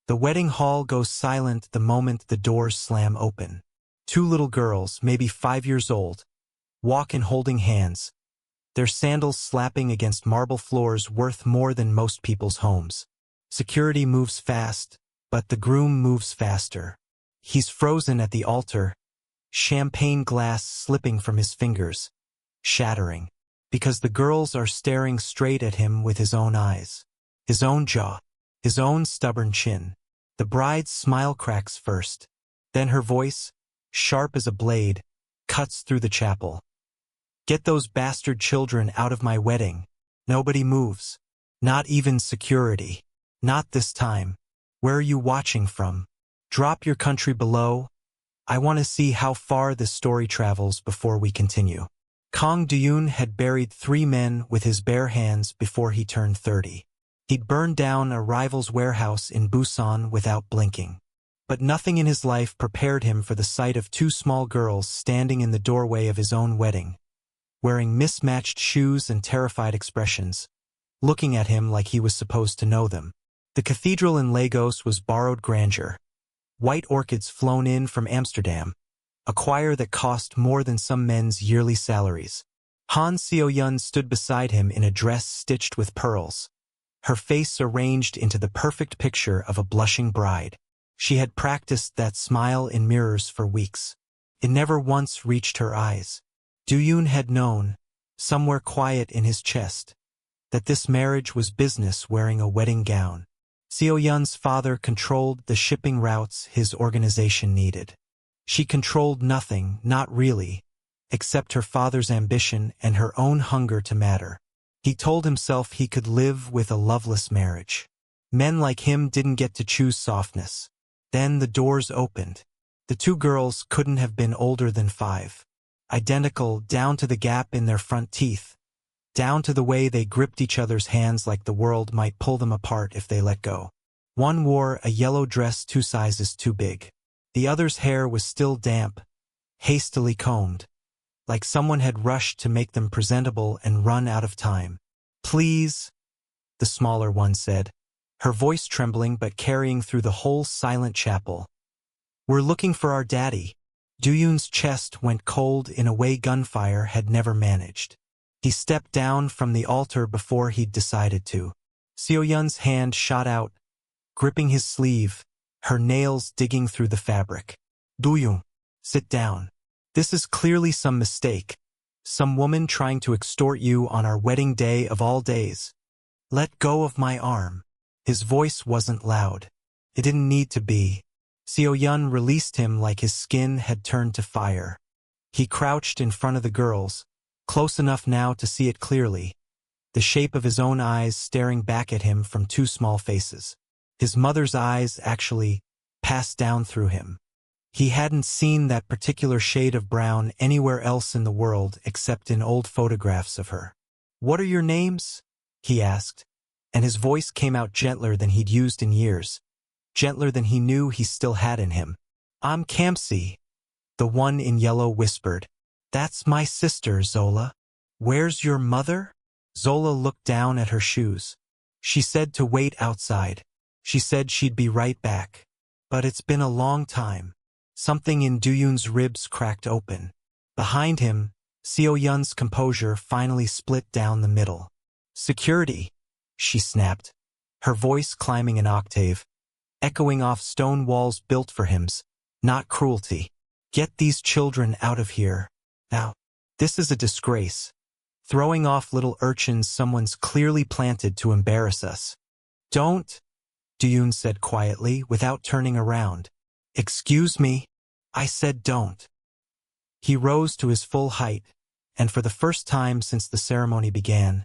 The wedding hall goes silent the moment the doors slam open. Two little girls, maybe 5 years old, walk in holding hands, their sandals slapping against marble floors worth more than most people's homes. Security moves fast, but the groom moves faster. He's frozen at the altar, champagne glass slipping from his fingers, shattering, because the girls are staring straight at him with his own eyes, his own jaw, his own stubborn chin. The bride's smile cracks first, then her voice, sharp as a blade, cuts through the chapel. Get those bastard children out of my wedding. Nobody moves. Not even security. Not this time. Where are you watching from? Drop your country below. I want to see how far this story travels before we continue. Kang Duyun had buried 3 men with his bare hands before he turned 30. He'd burned down a rival's warehouse in Busan without blinking. But nothing in his life prepared him for the sight of 2 small girls standing in the doorway of his own wedding, wearing mismatched shoes and terrified expressions, looking at him like he was supposed to know them. The cathedral in Lagos was borrowed grandeur. White orchids flown in from Amsterdam, a choir that cost more than some men's yearly salaries. Han Seo-yun stood beside him in a dress stitched with pearls, her face arranged into the perfect picture of a blushing bride. She had practiced that smile in mirrors for weeks. It never once reached her eyes. Duyun had known, somewhere quiet in his chest, that this marriage was business wearing a wedding gown. Seo-yun's father controlled the shipping routes his organization needed. She controlled nothing, not really, except her father's ambition and her own hunger to matter. He told himself he could live with a loveless marriage. Men like him didn't get to choose softness. Then the doors opened. The 2 girls couldn't have been older than 5. Identical down to the gap in their front teeth, down to the way they gripped each other's hands like the world might pull them apart if they let go. One wore a yellow dress 2 sizes too big. The other's hair was still damp, hastily combed, like someone had rushed to make them presentable and run out of time. Please, the smaller one said, her voice trembling but carrying through the whole silent chapel. We're looking for our daddy. Duyun's chest went cold in a way gunfire had never managed. He stepped down from the altar before he'd decided to. Seo-yun's hand shot out, gripping his sleeve, her nails digging through the fabric. Duyun, sit down. This is clearly some mistake. Some woman trying to extort you on our wedding day of all days. Let go of my arm. His voice wasn't loud. It didn't need to be. Seo-yun released him like his skin had turned to fire. He crouched in front of the girls, close enough now to see it clearly, the shape of his own eyes staring back at him from 2 small faces. His mother's eyes actually passed down through him. He hadn't seen that particular shade of brown anywhere else in the world except in old photographs of her. What are your names? He asked, and his voice came out gentler than he'd used in years, gentler than he knew he still had in him. I'm Kamsi, the one in yellow whispered. That's my sister, Zola. Where's your mother? Zola looked down at her shoes. She said to wait outside. She said she'd be right back. But it's been a long time. Something in Duyun's ribs cracked open. Behind him, Seo-yun's composure finally split down the middle. Security, she snapped, her voice climbing an octave, echoing off stone walls built for hymns, not cruelty. Get these children out of here. Now, this is a disgrace. Throwing off little urchins someone's clearly planted to embarrass us. Don't, Duyun said quietly without turning around. Excuse me? I said don't. He rose to his full height, and for the first time since the ceremony began,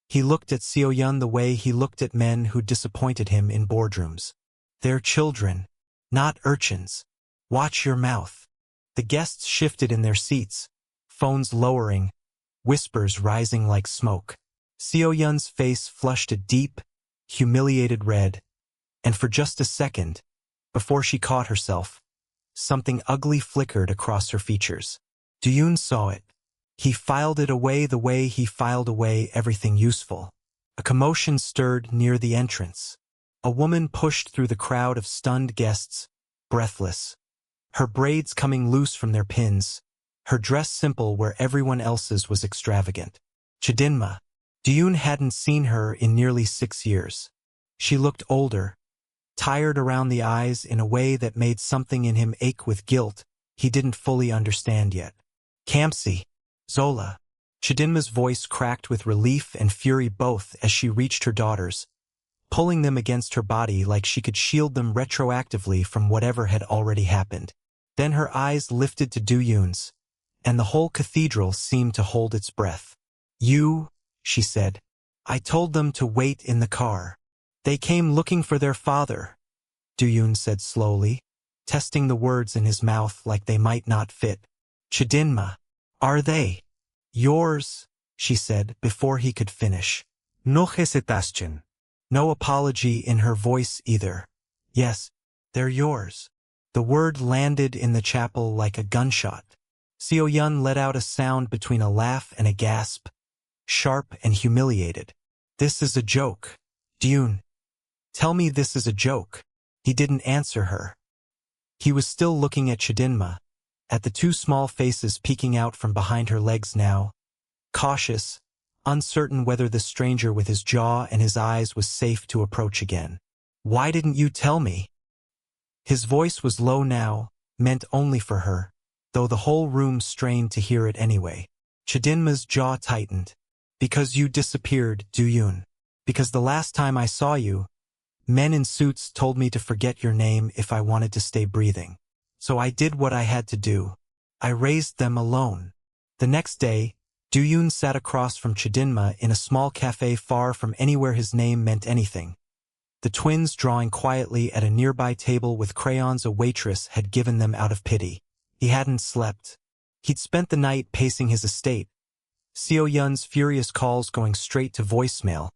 he looked at Seo-yun the way he looked at men who disappointed him in boardrooms. They're children, not urchins. Watch your mouth. The guests shifted in their seats, phones lowering, whispers rising like smoke. Seo-yun's face flushed a deep, humiliated red, and for just a second, before she caught herself, something ugly flickered across her features. Duyun saw it. He filed it away the way he filed away everything useful. A commotion stirred near the entrance. A woman pushed through the crowd of stunned guests, breathless. Her braids coming loose from their pins, her dress simple where everyone else's was extravagant. Chidinma. Duyun hadn't seen her in nearly 6 years. She looked older, tired around the eyes in a way that made something in him ache with guilt he didn't fully understand yet. Kamsi. Zola. Chidinma's voice cracked with relief and fury both as she reached her daughters, pulling them against her body like she could shield them retroactively from whatever had already happened. Then her eyes lifted to Duyun's, and the whole cathedral seemed to hold its breath. You, she said. I told them to wait in the car. They came looking for their father, Duyun said slowly, testing the words in his mouth like they might not fit. Chidinma. Are they yours? She said before he could finish. No hesitación. No apology in her voice either. Yes, they're yours. The word landed in the chapel like a gunshot. Seo-yun let out a sound between a laugh and a gasp, sharp and humiliated. This is a joke. Duyun. Tell me this is a joke. He didn't answer her. He was still looking at Chidinma, at the two small faces peeking out from behind her legs now, cautious, uncertain whether the stranger with his jaw and his eyes was safe to approach again. Why didn't you tell me? His voice was low now, meant only for her, though the whole room strained to hear it anyway. Chidinma's jaw tightened. Because you disappeared, Duyun. Because the last time I saw you, men in suits told me to forget your name if I wanted to stay breathing. So I did what I had to do. I raised them alone. The next day, Duyun sat across from Chidinma in a small cafe far from anywhere his name meant anything. The twins drawing quietly at a nearby table with crayons a waitress had given them out of pity. He hadn't slept. He'd spent the night pacing his estate, Seo-yun's furious calls going straight to voicemail,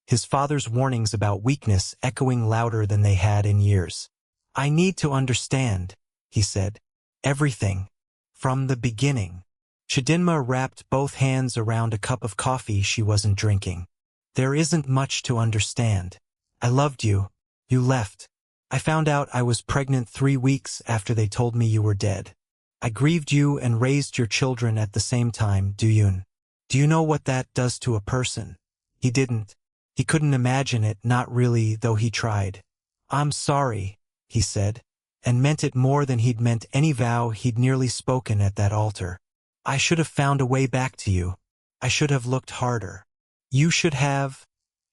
his father's warnings about weakness echoing louder than they had in years. I need to understand, he said. Everything. From the beginning. Chidinma wrapped both hands around a cup of coffee she wasn't drinking. There isn't much to understand. I loved you. You left. I found out I was pregnant 3 weeks after they told me you were dead. I grieved you and raised your children at the same time, Duyun. Do you know what that does to a person? He didn't. He couldn't imagine it, not really, though he tried. I'm sorry, he said, and meant it more than he'd meant any vow he'd nearly spoken at that altar. I should have found a way back to you. I should have looked harder. You should have,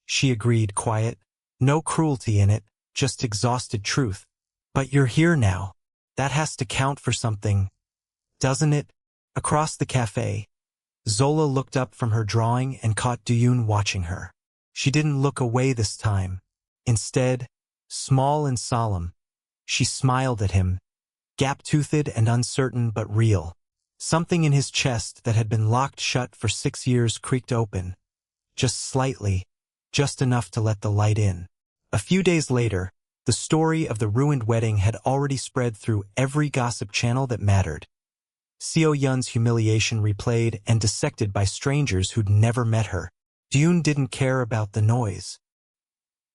she agreed, quiet. No cruelty in it, just exhausted truth. But you're here now. That has to count for something, doesn't it? Across the cafe, Zola looked up from her drawing and caught Duyun watching her. She didn't look away this time. Instead, small and solemn, she smiled at him, gap-toothed and uncertain but real. Something in his chest that had been locked shut for 6 years creaked open, just slightly, just enough to let the light in. A few days later, the story of the ruined wedding had already spread through every gossip channel that mattered. Seo-yun's humiliation replayed and dissected by strangers who'd never met her. Duyun didn't care about the noise.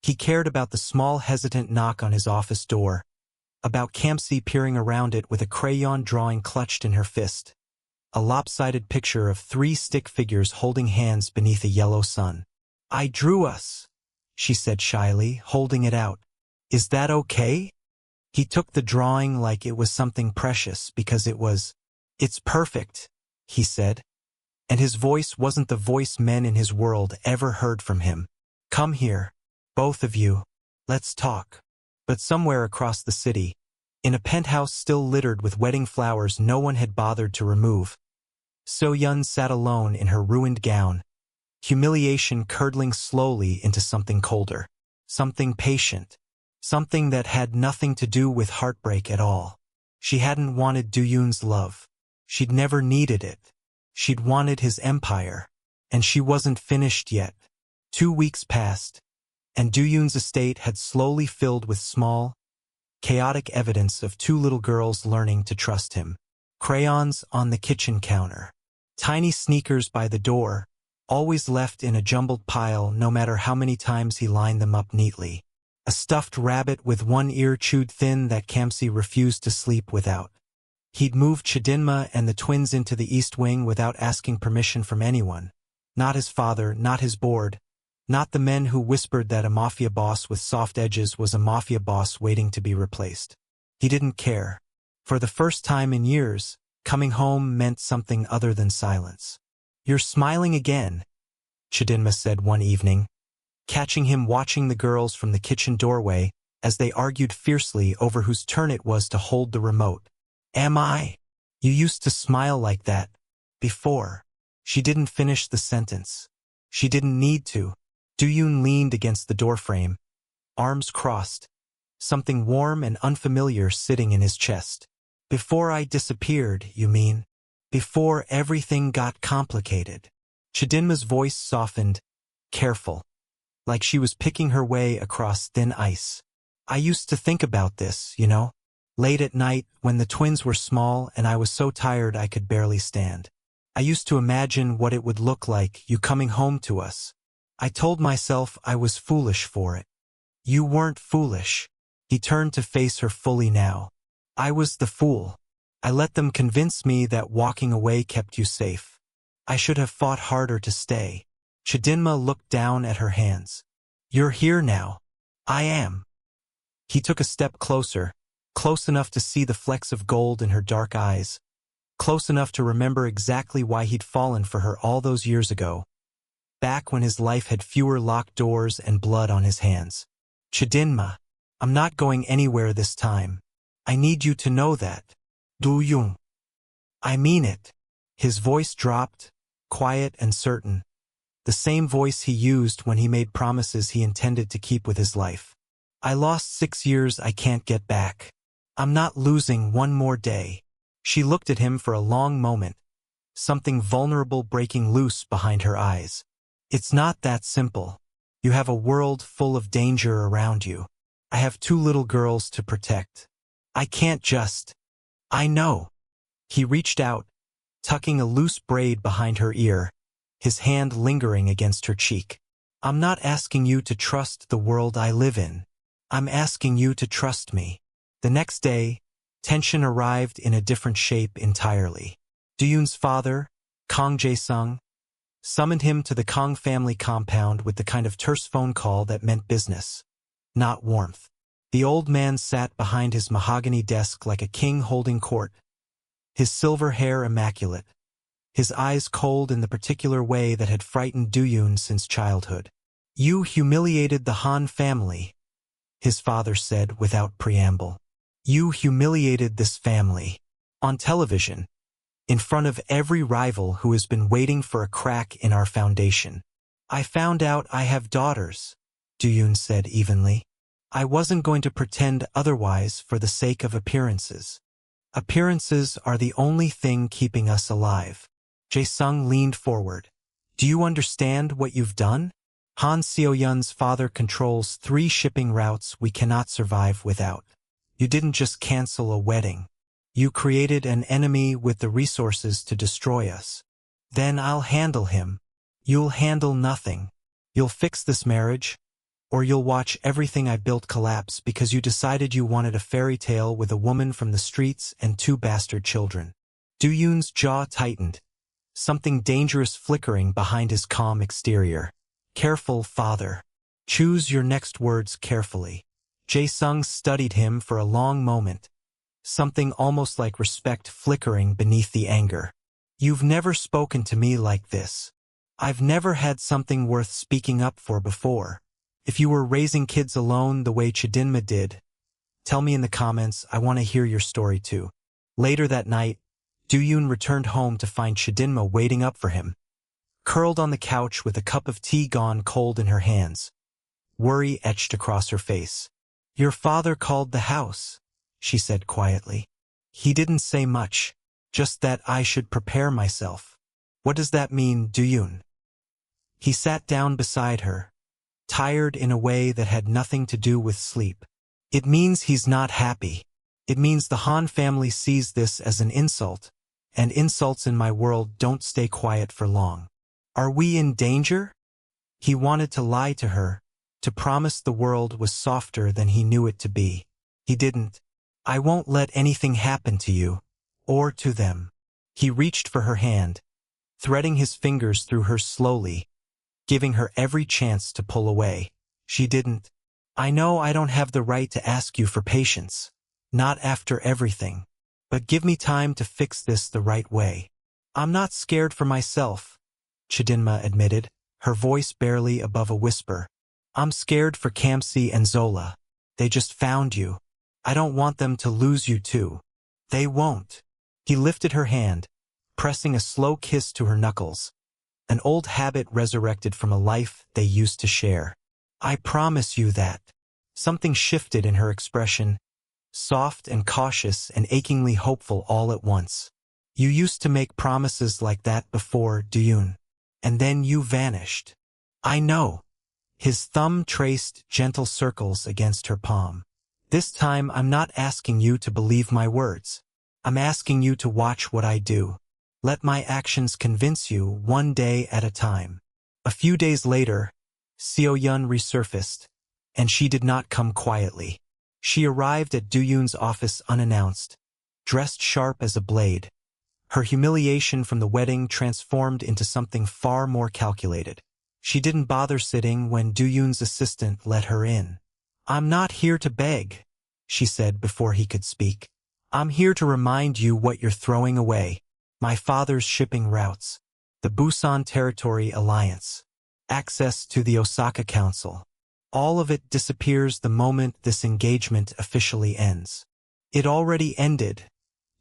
He cared about the small hesitant knock on his office door, about Kamsi peering around it with a crayon drawing clutched in her fist, a lopsided picture of 3 stick figures holding hands beneath a yellow sun. I drew us, she said shyly, holding it out. Is that okay? He took the drawing like it was something precious because it's perfect, he said. And his voice wasn't the voice men in his world ever heard from him. Come here, both of you. Let's talk. But somewhere across the city, in a penthouse still littered with wedding flowers no one had bothered to remove, So-yun sat alone in her ruined gown, humiliation curdling slowly into something colder, something patient, something that had nothing to do with heartbreak at all. She hadn't wanted Duyun's love. She'd never needed it. She'd wanted his empire, and she wasn't finished yet. 2 weeks passed, and Duyun's estate had slowly filled with small, chaotic evidence of 2 little girls learning to trust him. Crayons on the kitchen counter. Tiny sneakers by the door, always left in a jumbled pile no matter how many times he lined them up neatly. A stuffed rabbit with one ear chewed thin that Kamsi refused to sleep without. He'd moved Chidinma and the twins into the East Wing without asking permission from anyone. Not his father, not his board, not the men who whispered that a mafia boss with soft edges was a mafia boss waiting to be replaced. He didn't care. For the first time in years, coming home meant something other than silence. "You're smiling again," Chidinma said one evening, catching him watching the girls from the kitchen doorway as they argued fiercely over whose turn it was to hold the remote. "Am I? You used to smile like that. Before." She didn't finish the sentence. She didn't need to. Duyun leaned against the doorframe, arms crossed, something warm and unfamiliar sitting in his chest. "Before I disappeared, you mean? Before everything got complicated." Chidinma's voice softened, careful, like she was picking her way across thin ice. "I used to think about this, you know? Late at night, when the twins were small and I was so tired I could barely stand. I used to imagine what it would look like, you coming home to us. I told myself I was foolish for it." "You weren't foolish." He turned to face her fully now. "I was the fool. I let them convince me that walking away kept you safe. I should have fought harder to stay." Chidinma looked down at her hands. "You're here now." "I am." He took a step closer, close enough to see the flecks of gold in her dark eyes, close enough to remember exactly why he'd fallen for her all those years ago, back when his life had fewer locked doors and blood on his hands. "Chidinma, I'm not going anywhere this time. I need you to know that. Duyun. I mean it." His voice dropped, quiet and certain, the same voice he used when he made promises he intended to keep with his life. "I lost 6 years I can't get back. I'm not losing one more day." She looked at him for a long moment, something vulnerable breaking loose behind her eyes. "It's not that simple. You have a world full of danger around you. I have 2 little girls to protect. I can't just—" "I know." He reached out, tucking a loose braid behind her ear, his hand lingering against her cheek. "I'm not asking you to trust the world I live in. I'm asking you to trust me." The next day, tension arrived in a different shape entirely. Duyun's father, Kang Jae-sung, summoned him to the Kang family compound with the kind of terse phone call that meant business, not warmth. The old man sat behind his mahogany desk like a king holding court, his silver hair immaculate, his eyes cold in the particular way that had frightened Duyun since childhood. "You humiliated the Han family," his father said without preamble. "You humiliated this family. On television, in front of every rival who has been waiting for a crack in our foundation." "I found out I have daughters," Duyun said evenly. "I wasn't going to pretend otherwise for the sake of appearances. Appearances are the only thing keeping us alive." Jae-sung leaned forward. "Do you understand what you've done? Han Seo-yun's father controls 3 shipping routes we cannot survive without. You didn't just cancel a wedding. You created an enemy with the resources to destroy us. Then I'll handle him. You'll handle nothing. You'll fix this marriage, or you'll watch everything I built collapse because you decided you wanted a fairy tale with a woman from the streets and 2 bastard children." Duyun's jaw tightened, something dangerous flickering behind his calm exterior. "Careful, father. Choose your next words carefully." Jae-sung studied him for a long moment, something almost like respect flickering beneath the anger. "You've never spoken to me like this. I've never had something worth speaking up for before. If you were raising kids alone the way Chidinma did, tell me in the comments. I want to hear your story too." Later that night, Duyun returned home to find Chidinma waiting up for him, curled on the couch with a cup of tea gone cold in her hands, worry etched across her face. "Your father called the house," she said quietly. "He didn't say much, just that I should prepare myself." "What does that mean, Duyun?" He sat down beside her, tired in a way that had nothing to do with sleep. "It means he's not happy. It means the Han family sees this as an insult, and insults in my world don't stay quiet for long." "Are we in danger?" He wanted to lie to her, To promise the world was softer than he knew it to be. He didn't. I won't let anything happen to you. Or to them. He reached for her hand, threading his fingers through hers slowly, giving her every chance to pull away. She didn't. I know I don't have the right to ask you for patience. Not after everything. But give me time to fix this the right way. I'm not scared for myself, Chidinma admitted, her voice barely above a whisper. I'm scared for Kamsi and Zola. They just found you. I don't want them to lose you too. They won't. He lifted her hand, pressing a slow kiss to her knuckles. An old habit resurrected from a life they used to share. I promise you that. Something shifted in her expression, soft and cautious and achingly hopeful all at once. You used to make promises like that before, Duyun. And then you vanished. I know. His thumb traced gentle circles against her palm. This time I'm not asking you to believe my words. I'm asking you to watch what I do. Let my actions convince you one day at a time. A few days later, Seo-yun resurfaced, and she did not come quietly. She arrived at Duyun's office unannounced, dressed sharp as a blade. Her humiliation from the wedding transformed into something far more calculated. She didn't bother sitting when Duyun's assistant let her in. I'm not here to beg, she said before he could speak. I'm here to remind you what you're throwing away. My father's shipping routes, the Busan Territory Alliance, access to the Osaka Council. All of it disappears the moment this engagement officially ends. It already ended,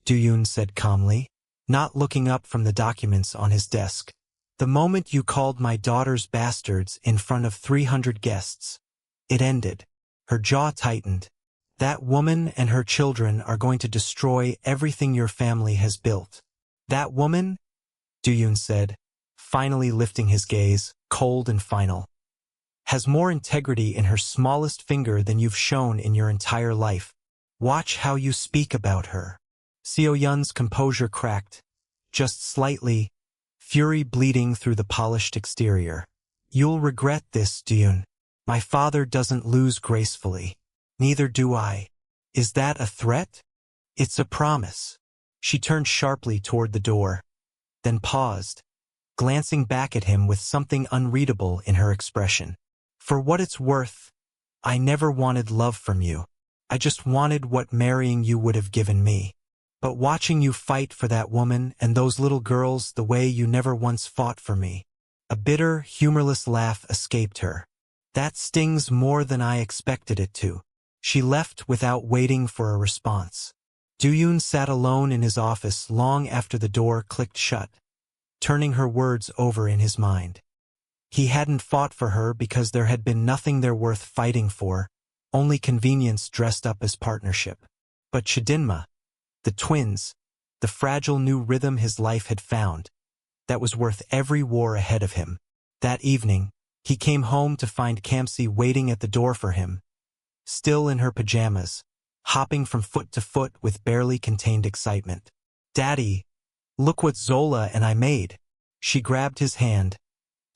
Duyun said calmly, not looking up from the documents on his desk. The moment you called my daughters bastards in front of 300 guests. It ended. Her jaw tightened. That woman and her children are going to destroy everything your family has built. That woman, Duyun said, finally lifting his gaze, cold and final, has more integrity in her smallest finger than you've shown in your entire life. Watch how you speak about her. Seo-yun's composure cracked, just slightly, fury bleeding through the polished exterior. You'll regret this, Duyun. My father doesn't lose gracefully. Neither do I. Is that a threat? It's a promise. She turned sharply toward the door, then paused, glancing back at him with something unreadable in her expression. For what it's worth, I never wanted love from you. I just wanted what marrying you would have given me. But watching you fight for that woman and those little girls the way you never once fought for me. A bitter, humorless laugh escaped her. That stings more than I expected it to. She left without waiting for a response. Duyun sat alone in his office long after the door clicked shut, turning her words over in his mind. He hadn't fought for her because there had been nothing there worth fighting for, only convenience dressed up as partnership. But Chidinma, the twins, the fragile new rhythm his life had found, that was worth every war ahead of him. That evening, he came home to find Kamsi waiting at the door for him, still in her pajamas, hopping from foot to foot with barely contained excitement. Daddy, look what Zola and I made. She grabbed his hand,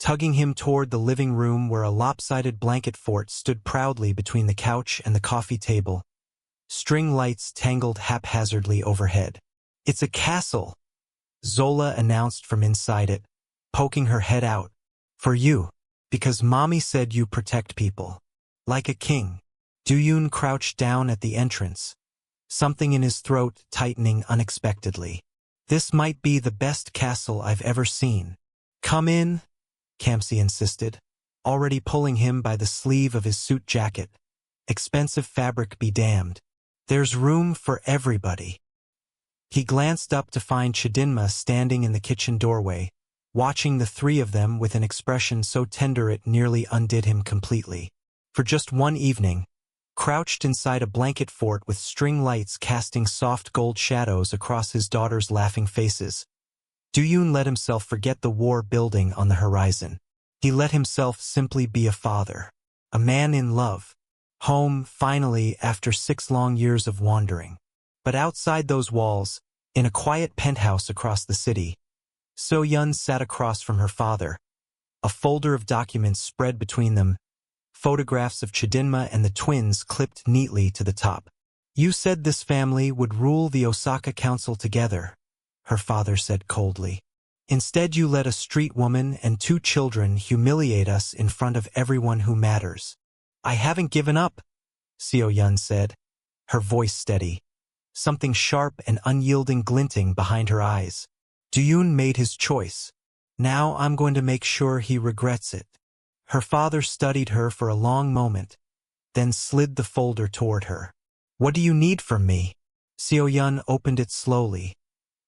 tugging him toward the living room where a lopsided blanket fort stood proudly between the couch and the coffee table. String lights tangled haphazardly overhead. It's a castle, Zola announced from inside it, poking her head out. For you, because Mommy said you protect people. Like a king. Duyun crouched down at the entrance, something in his throat tightening unexpectedly. This might be the best castle I've ever seen. Come in, Kamsi insisted, already pulling him by the sleeve of his suit jacket. Expensive fabric be damned. There's room for everybody. He glanced up to find Chidinma standing in the kitchen doorway, watching the three of them with an expression so tender it nearly undid him completely. For just one evening, crouched inside a blanket fort with string lights casting soft gold shadows across his daughter's laughing faces, Duyun let himself forget the war building on the horizon. He let himself simply be a father, a man in love, home finally after 6 long years of wandering. But outside those walls, in a quiet penthouse across the city, So-yun sat across from her father, a folder of documents spread between them, photographs of Chidinma and the twins clipped neatly to the top. "You said this family would rule the Osaka Council together," her father said coldly. "Instead you let a street woman and 2 children humiliate us in front of everyone who matters." "I haven't given up," Seo-yun said, her voice steady, something sharp and unyielding glinting behind her eyes. "Do-yoon made his choice. Now I'm going to make sure he regrets it." Her father studied her for a long moment, then slid the folder toward her. "What do you need from me?" Seo-yun opened it slowly,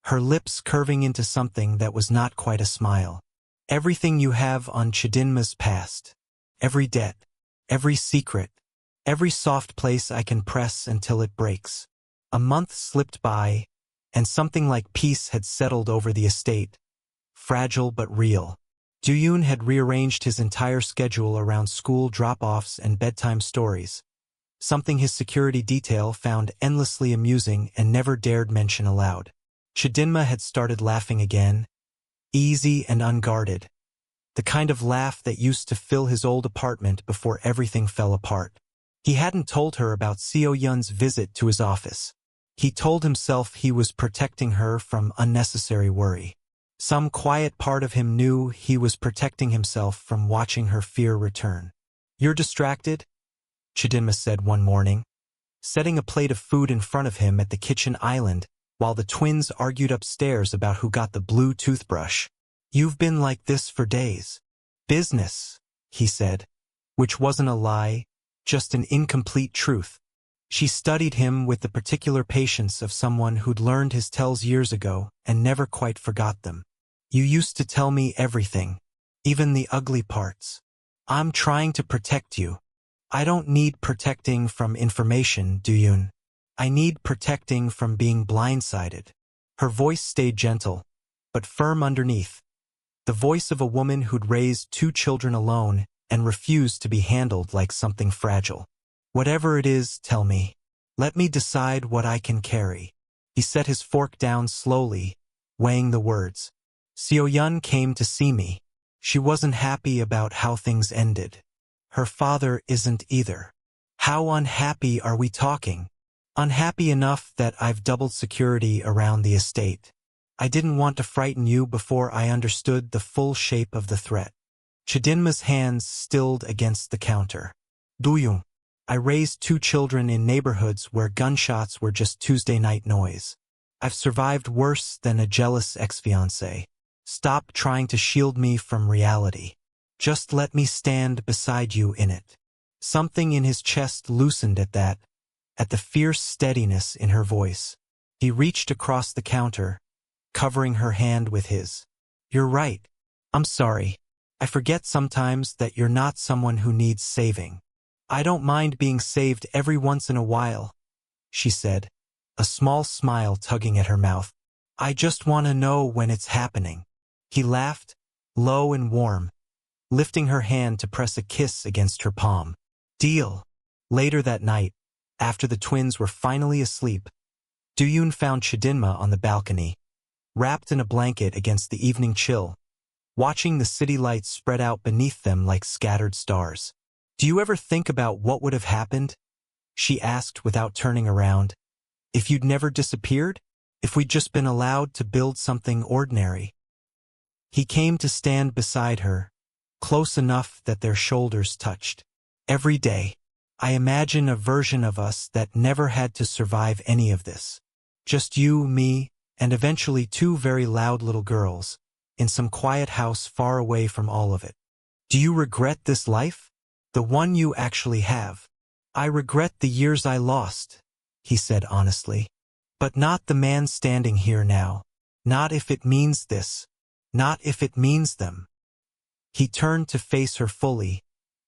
her lips curving into something that was not quite a smile. "Everything you have on Chidinma's past. Every debt, every secret, every soft place I can press until it breaks." A month slipped by, and something like peace had settled over the estate, fragile but real. Do-yoon had rearranged his entire schedule around school drop-offs and bedtime stories, something his security detail found endlessly amusing and never dared mention aloud. Chidinma had started laughing again, easy and unguarded, the kind of laugh that used to fill his old apartment before everything fell apart. He hadn't told her about Seo-yun's visit to his office. He told himself he was protecting her from unnecessary worry. Some quiet part of him knew he was protecting himself from watching her fear return. "You're distracted?" Chidinma said one morning, setting a plate of food in front of him at the kitchen island while the twins argued upstairs about who got the blue toothbrush. "You've been like this for days." "Business," he said, which wasn't a lie, just an incomplete truth. She studied him with the particular patience of someone who'd learned his tells years ago and never quite forgot them. "You used to tell me everything, even the ugly parts. I'm trying to protect you. I don't need protecting from information, Do-yoon. I need protecting from being blindsided." Her voice stayed gentle, but firm underneath, the voice of a woman who'd raised 2 children alone and refused to be handled like something fragile. "Whatever it is, tell me. Let me decide what I can carry." He set his fork down slowly, weighing the words. "Seo-yun came to see me. She wasn't happy about how things ended. Her father isn't either." "How unhappy are we talking?" "Unhappy enough that I've doubled security around the estate. I didn't want to frighten you before I understood the full shape of the threat." Chidinma's hands stilled against the counter. "Do-yoon, I raised 2 children in neighborhoods where gunshots were just Tuesday night noise. I've survived worse than a jealous ex-fiancé. Stop trying to shield me from reality. Just let me stand beside you in it." Something in his chest loosened at that, at the fierce steadiness in her voice. He reached across the counter, covering her hand with his. "You're right. I'm sorry. I forget sometimes that you're not someone who needs saving." "I don't mind being saved every once in a while," she said, a small smile tugging at her mouth. "I just want to know when it's happening." He laughed, low and warm, lifting her hand to press a kiss against her palm. "Deal." Later that night, after the twins were finally asleep, Do-yoon found Chidinma on the balcony, wrapped in a blanket against the evening chill, watching the city lights spread out beneath them like scattered stars. "Do you ever think about what would have happened?" she asked without turning around. "If you'd never disappeared? If we'd just been allowed to build something ordinary?" He came to stand beside her, close enough that their shoulders touched. "Every day, I imagine a version of us that never had to survive any of this. Just you, me, and eventually 2 very loud little girls, in some quiet house far away from all of it. Do you regret this life? The one you actually have?" "I regret the years I lost," he said honestly. "But not the man standing here now. Not if it means this. Not if it means them." He turned to face her fully,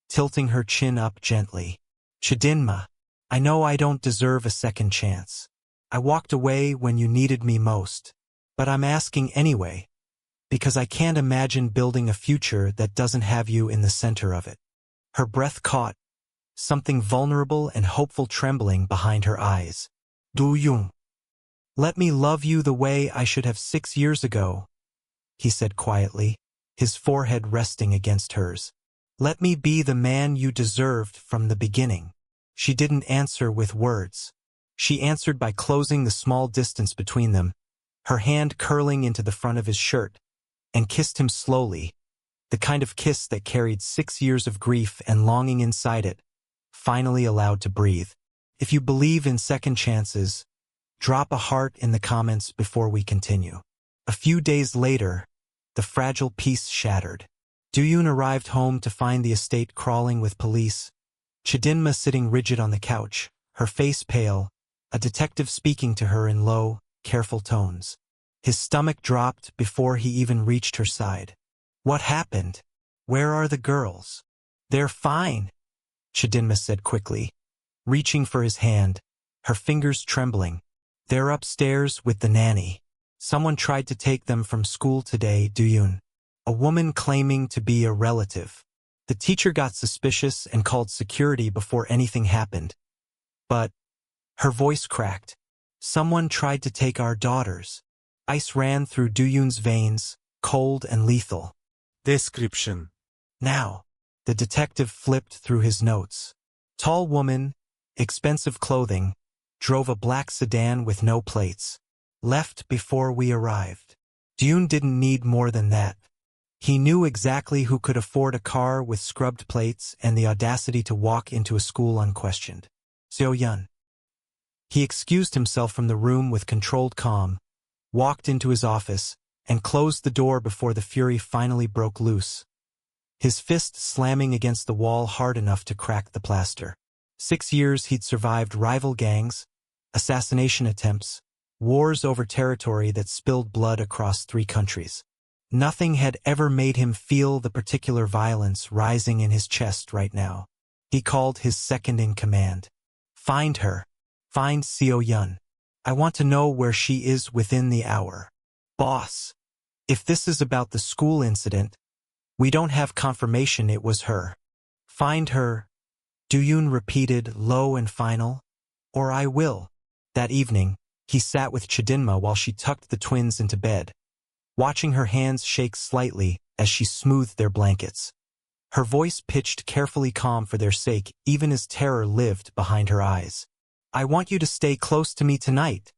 tilting her chin up gently. "Chidinma, I know I don't deserve a second chance. I walked away when you needed me most. But I'm asking anyway, because I can't imagine building a future that doesn't have you in the center of it." Her breath caught, something vulnerable and hopeful trembling behind her eyes. "Do-yoon, let me love you the way I should have 6 years ago," he said quietly, his forehead resting against hers. Let me be the man you deserved from the beginning. She didn't answer with words. She answered by closing the small distance between them, her hand curling into the front of his shirt, and kissed him slowly, the kind of kiss that carried 6 years of grief and longing inside it, finally allowed to breathe. If you believe in second chances, drop a heart in the comments before we continue. A few days later, the fragile peace shattered. Duyun arrived home to find the estate crawling with police, Chidinma sitting rigid on the couch, her face pale, a detective speaking to her in low, careful tones. His stomach dropped before he even reached her side. What happened? Where are the girls? They're fine, Chidinma said quickly, reaching for his hand, her fingers trembling. They're upstairs with the nanny. Someone tried to take them from school today, Duyun. A woman claiming to be a relative. The teacher got suspicious and called security before anything happened. But her voice cracked. Someone tried to take our daughters. Ice ran through Duyun's veins, cold and lethal. Description. Now, the detective flipped through his notes. Tall woman, expensive clothing, drove a black sedan with no plates. Left before we arrived. Duyun didn't need more than that. He knew exactly who could afford a car with scrubbed plates and the audacity to walk into a school unquestioned. Seo-yun. He excused himself from the room with controlled calm, walked into his office, and closed the door before the fury finally broke loose. His fist slamming against the wall hard enough to crack the plaster. 6 years he'd survived rival gangs, assassination attempts, wars over territory that spilled blood across 3 countries. Nothing had ever made him feel the particular violence rising in his chest right now. He called his second in command. Find her. Find Seo-yun. I want to know where she is within the hour. Boss. If this is about the school incident, we don't have confirmation it was her. Find her, Duyun repeated low and final, or I will. That evening, he sat with Chidinma while she tucked the twins into bed, watching her hands shake slightly as she smoothed their blankets. Her voice pitched carefully calm for their sake, even as terror lived behind her eyes. I want you to stay close to me tonight,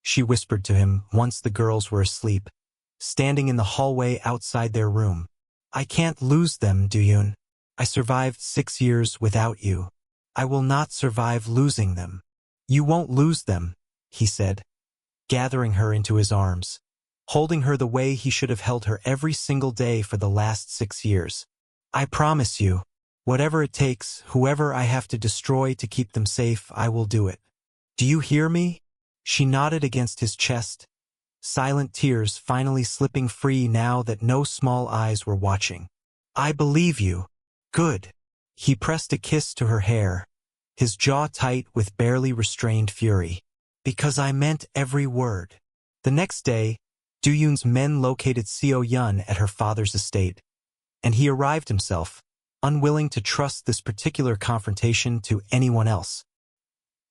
she whispered to him once the girls were asleep, standing in the hallway outside their room. I can't lose them, Duyun. I survived 6 years without you. I will not survive losing them. You won't lose them, he said, gathering her into his arms, holding her the way he should have held her every single day for the last 6 years. I promise you, whatever it takes, whoever I have to destroy to keep them safe, I will do it. Do you hear me? She nodded against his chest, silent tears finally slipping free now that no small eyes were watching. I believe you. Good. He pressed a kiss to her hair, his jaw tight with barely restrained fury. Because I meant every word. The next day, Duyun's men located Seo-yun at her father's estate, and he arrived himself, unwilling to trust this particular confrontation to anyone else.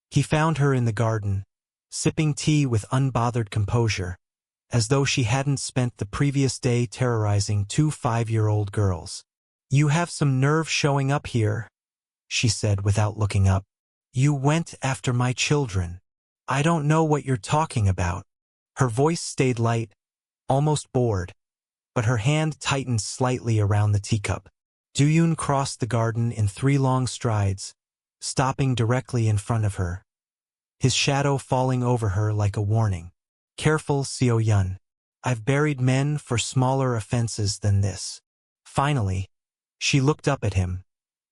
He found her in the garden, sipping tea with unbothered composure, as though she hadn't spent the previous day terrorizing 2 5-year-old girls. You have some nerve showing up here, she said without looking up. You went after my children. I don't know what you're talking about. Her voice stayed light, almost bored, but her hand tightened slightly around the teacup. Duyun crossed the garden in 3 long strides, stopping directly in front of her, his shadow falling over her like a warning. Careful, Seo-yun. I've buried men for smaller offenses than this. Finally, she looked up at him,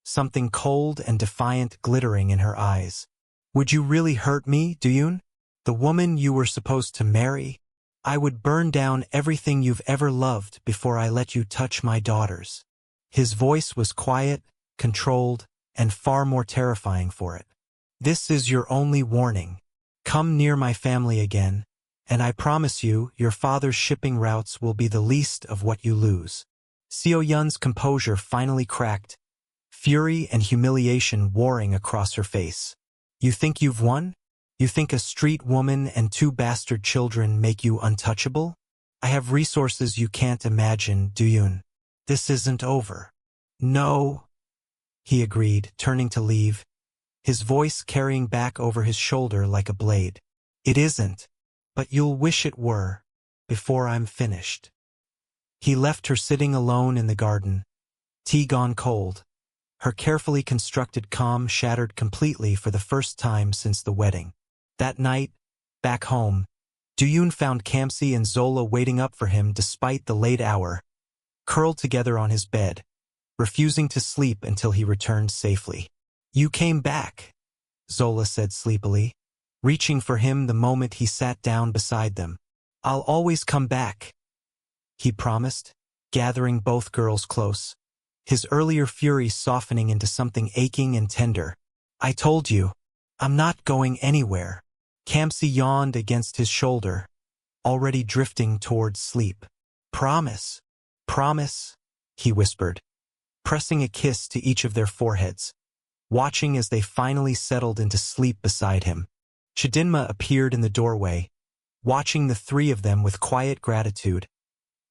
something cold and defiant glittering in her eyes. Would you really hurt me, Duyun? The woman you were supposed to marry? I would burn down everything you've ever loved before I let you touch my daughters. His voice was quiet, controlled, and far more terrifying for it. This is your only warning. Come near my family again, and I promise you your father's shipping routes will be the least of what you lose. Seo-yun's composure finally cracked, fury and humiliation warring across her face. You think you've won? You think a street woman and 2 bastard children make you untouchable? I have resources you can't imagine, Duyun. This isn't over. No, he agreed, turning to leave, his voice carrying back over his shoulder like a blade. It isn't, but you'll wish it were, before I'm finished. He left her sitting alone in the garden, tea gone cold, her carefully constructed calm shattered completely for the first time since the wedding. That night, back home, Duyun found Kamsi and Zola waiting up for him despite the late hour, curled together on his bed, refusing to sleep until he returned safely. You came back, Zola said sleepily, reaching for him the moment he sat down beside them. I'll always come back, he promised, gathering both girls close, his earlier fury softening into something aching and tender. I told you, I'm not going anywhere. Kamsi yawned against his shoulder, already drifting towards sleep. Promise, promise, he whispered, pressing a kiss to each of their foreheads, watching as they finally settled into sleep beside him. Chidinma appeared in the doorway, watching the three of them with quiet gratitude.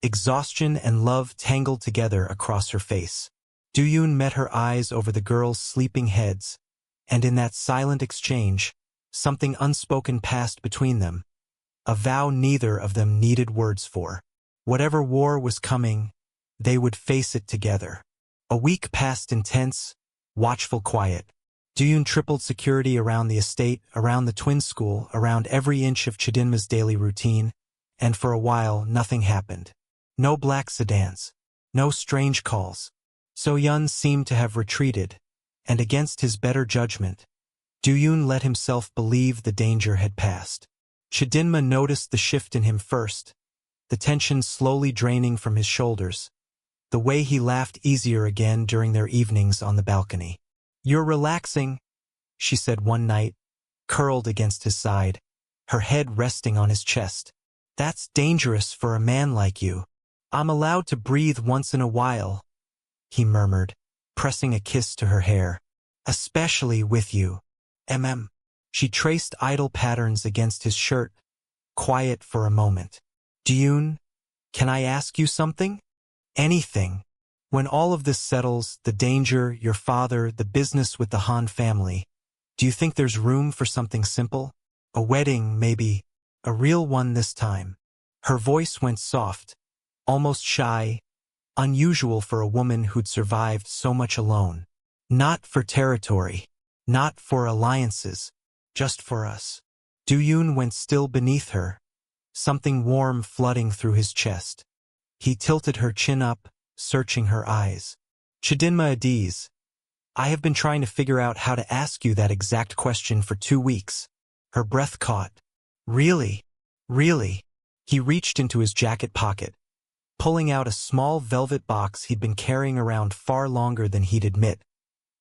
Exhaustion and love tangled together across her face. Duyun met her eyes over the girls' sleeping heads, and in that silent exchange, something unspoken passed between them, a vow neither of them needed words for. Whatever war was coming, they would face it together. A week passed in tense, watchful quiet. Duyun tripled security around the estate, around the twin school, around every inch of Chidinma's daily routine, and for a while nothing happened. No black sedans, no strange calls. So-yun seemed to have retreated, and against his better judgment, Duyun let himself believe the danger had passed. Chidinma noticed the shift in him first, the tension slowly draining from his shoulders, the way he laughed easier again during their evenings on the balcony. You're relaxing, she said one night, curled against his side, her head resting on his chest. That's dangerous for a man like you. I'm allowed to breathe once in a while, he murmured, pressing a kiss to her hair. Especially with you. She traced idle patterns against his shirt, quiet for a moment. Duyun, can I ask you something? Anything. When all of this settles, the danger, your father, the business with the Han family, do you think there's room for something simple? A wedding, maybe. A real one this time. Her voice went soft, almost shy, unusual for a woman who'd survived so much alone. Not for territory, not for alliances, just for us. Duyun went still beneath her, something warm flooding through his chest. He tilted her chin up, searching her eyes. Chidinma Adiz, I have been trying to figure out how to ask you that exact question for 2 weeks. Her breath caught. Really? Really? He reached into his jacket pocket, pulling out a small velvet box he'd been carrying around far longer than he'd admit,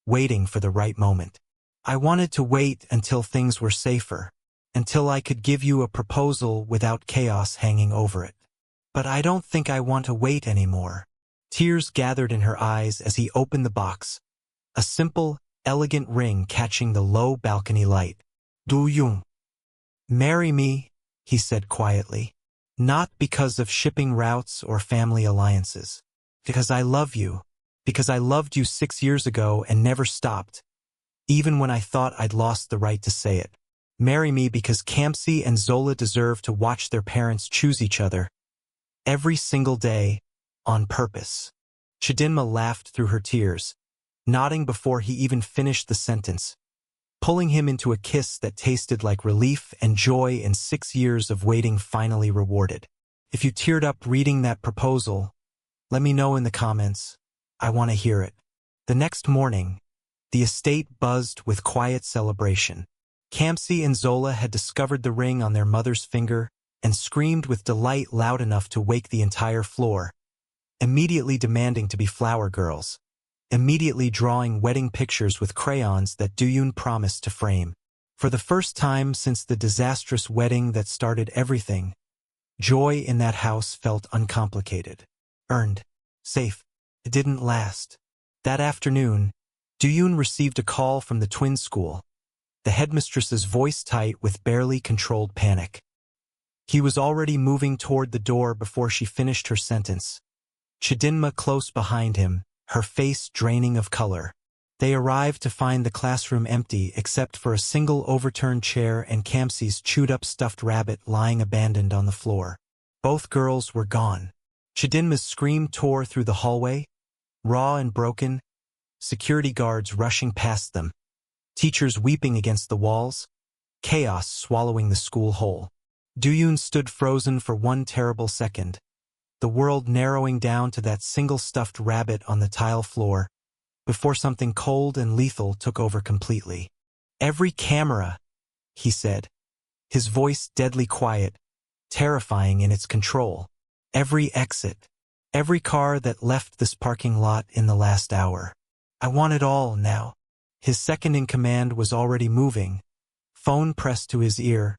waiting for the right moment. I wanted to wait until things were safer, until I could give you a proposal without chaos hanging over it. But I don't think I want to wait anymore. Tears gathered in her eyes as he opened the box, a simple, elegant ring catching the low balcony light. Duyun. Marry me, he said quietly. Not because of shipping routes or family alliances. Because I love you. Because I loved you 6 years ago and never stopped, even when I thought I'd lost the right to say it. Marry me because Kamsi and Zola deserve to watch their parents choose each other, every single day, on purpose. Chidinma laughed through her tears, nodding before he even finished the sentence, pulling him into a kiss that tasted like relief and joy in 6 years of waiting finally rewarded. If you teared up reading that proposal, let me know in the comments. I want to hear it. The next morning, the estate buzzed with quiet celebration. Kamsi and Zola had discovered the ring on their mother's finger and screamed with delight loud enough to wake the entire floor, immediately demanding to be flower girls, immediately drawing wedding pictures with crayons that Duyun promised to frame. For the first time since the disastrous wedding that started everything, joy in that house felt uncomplicated. Earned. Safe. It didn't last. That afternoon, Duyun received a call from the twin school, the headmistress's voice tight with barely controlled panic. He was already moving toward the door before she finished her sentence. Chidinma close behind him, her face draining of color. They arrived to find the classroom empty except for a single overturned chair and Kamsi's chewed-up stuffed rabbit lying abandoned on the floor. Both girls were gone. Chidinma's scream tore through the hallway, raw and broken, security guards rushing past them, teachers weeping against the walls, chaos swallowing the school whole. Duyun stood frozen for one terrible second, the world narrowing down to that single stuffed rabbit on the tile floor, before something cold and lethal took over completely. "Every camera," he said, his voice deadly quiet, terrifying in its control. "Every exit. Every car that left this parking lot in the last hour. I want it all now." His second-in-command was already moving, phone pressed to his ear,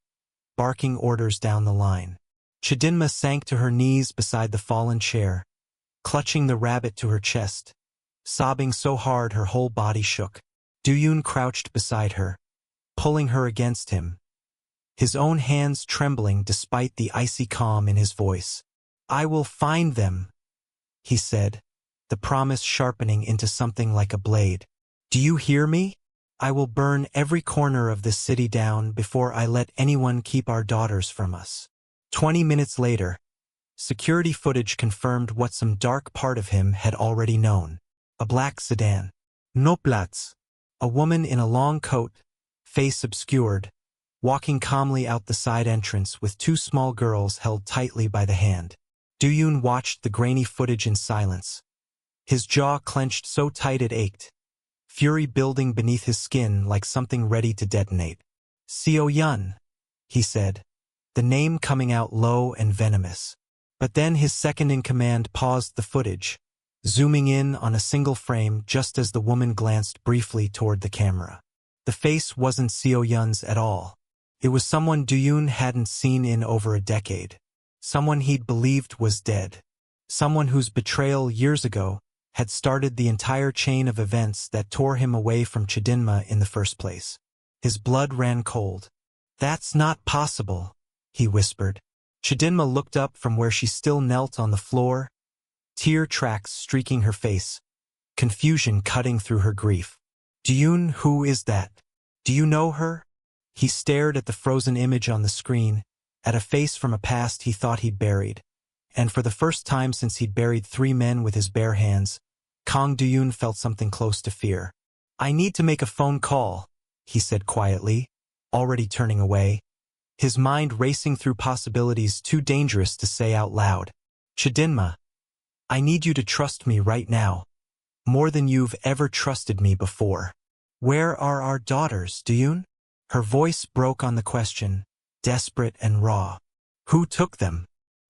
barking orders down the line. Chidinma sank to her knees beside the fallen chair, clutching the rabbit to her chest, sobbing so hard her whole body shook. Duyun crouched beside her, pulling her against him, his own hands trembling despite the icy calm in his voice. "I will find them," he said, the promise sharpening into something like a blade. "Do you hear me? I will burn every corner of this city down before I let anyone keep our daughters from us." 20 minutes later, security footage confirmed what some dark part of him had already known. A black sedan. No Platz. A woman in a long coat, face obscured, walking calmly out the side entrance with two small girls held tightly by the hand. Duyun watched the grainy footage in silence, his jaw clenched so tight it ached, fury building beneath his skin like something ready to detonate. "Seo Yun," he said, the name coming out low and venomous. But then his second-in-command paused the footage, zooming in on a single frame just as the woman glanced briefly toward the camera. The face wasn't Seo Yun's at all. It was someone Duyun hadn't seen in over a decade. Someone he'd believed was dead. Someone whose betrayal years ago had started the entire chain of events that tore him away from Chidinma in the first place. His blood ran cold. "That's not possible," he whispered. Chidinma looked up from where she still knelt on the floor, tear tracks streaking her face, confusion cutting through her grief. "Duyun, who is that? Do you know her?" He stared at the frozen image on the screen, at a face from a past he thought he'd buried. And for the first time since he'd buried 3 men with his bare hands, Kang Duyun felt something close to fear. "I need to make a phone call," he said quietly, already turning away, his mind racing through possibilities too dangerous to say out loud. "Chidinma, I need you to trust me right now, more than you've ever trusted me before. Where are our daughters, Duyun?" Her voice broke on the question, desperate and raw. "Who took them?"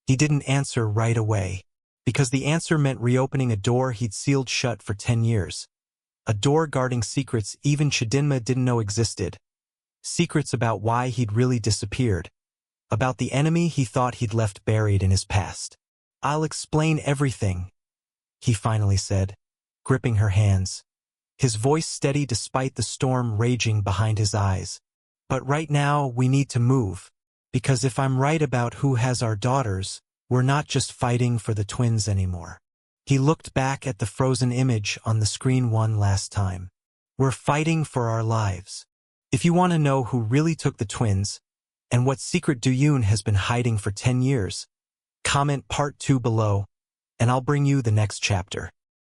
He didn't answer right away, because the answer meant reopening a door he'd sealed shut for 10 years. A door guarding secrets even Chidinma didn't know existed. Secrets about why he'd really disappeared, about the enemy he thought he'd left buried in his past. "I'll explain everything," he finally said, gripping her hands, his voice steady despite the storm raging behind his eyes. "But right now we need to move, because if I'm right about who has our daughters, we're not just fighting for the twins anymore." He looked back at the frozen image on the screen one last time. "We're fighting for our lives. If you want to know who really took the twins, and what secret Duyun has been hiding for 10 years, comment part 2 below, and I'll bring you the next chapter."